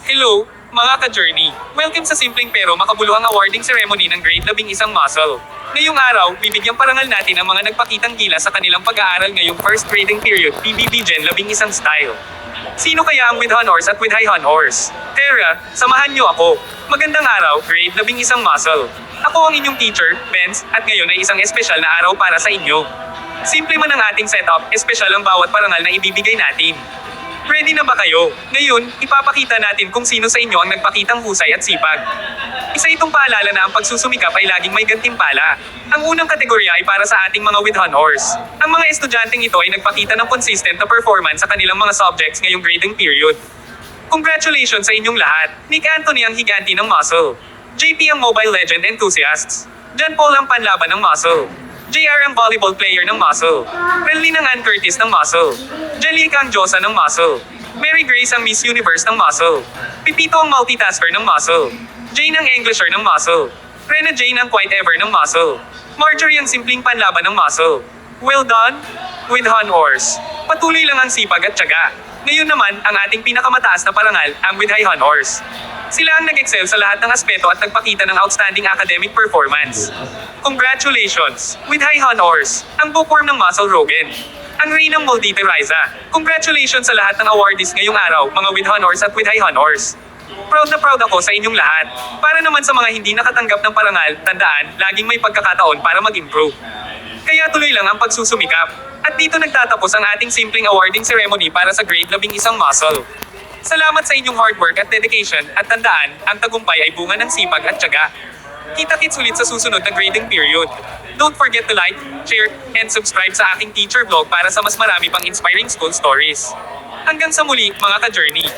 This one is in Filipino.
Hello, mga ka-journey. Welcome sa simpleng pero makabuluhang awarding ceremony ng Grade 11 Muscle. Ngayong araw, bibigyang parangal natin ang mga nagpakitang gila sa kanilang pag-aaral ngayong first grading period PBB Gen 11 style. Sino kaya ang with honors at with high honors? Tara, samahan niyo ako. Magandang araw, Grade 11 Muscle. Ako ang inyong teacher, Benz, at ngayon ay isang espesyal na araw para sa inyo. Simple man ang ating setup, espesyal ang bawat parangal na ibibigay natin. Ready na ba kayo? Ngayon, ipapakita natin kung sino sa inyo ang nagpakitang husay at sipag. Isa itong paalala na ang pagsusumikap ay laging may gantimpala. Ang unang kategorya ay para sa ating mga with honors. Ang mga estudyanteng ito ay nagpakita ng consistent na performance sa kanilang mga subjects ngayong grading period. Congratulations sa inyong lahat! Nick Anthony ang higanti ng muscle. JP ang mobile legend enthusiasts. John Paul ang panlaban ng muscle. JR ang volleyball player ng muscle. Renlyn ang Ann Curtis ng muscle. Jelica ang Diyosa ng muscle. Mary Grace ang Miss Universe ng muscle. Pipito ang multitasker ng muscle. Jane ang Englisher ng muscle. Rena Jane ang quiet ever ng muscle. Marjorie ang simpleng panlaban ng muscle. Well done! With honors. Patuloy lang ang sipag at tiyaga. Ngayon naman, ang ating pinakamataas na parangal, ang with high honors. Sila ang nag-excel sa lahat ng aspeto at nagpakita ng outstanding academic performance. Congratulations! With high honors, ang bookworm ng Muscle Rogan. Ang Reynang Moldite Riza. Congratulations sa lahat ng awardees ngayong araw, mga with honors at with high honors. Proud na proud ako sa inyong lahat. Para naman sa mga hindi nakatanggap ng parangal, tandaan, laging may pagkakataon para mag-improve. Kaya tuloy lang ang pagsusumikap. At dito nagtatapos ang ating simpleng awarding ceremony para sa Grade 11 Muscle. Salamat sa inyong hard work at dedication, at tandaan, ang tagumpay ay bunga ng sipag at tiyaga. Kita-kits ulit sa susunod na grading period. Don't forget to like, share, and subscribe sa aking teacher vlog para sa mas marami pang inspiring school stories. Hanggang sa muli, mga ka-journey!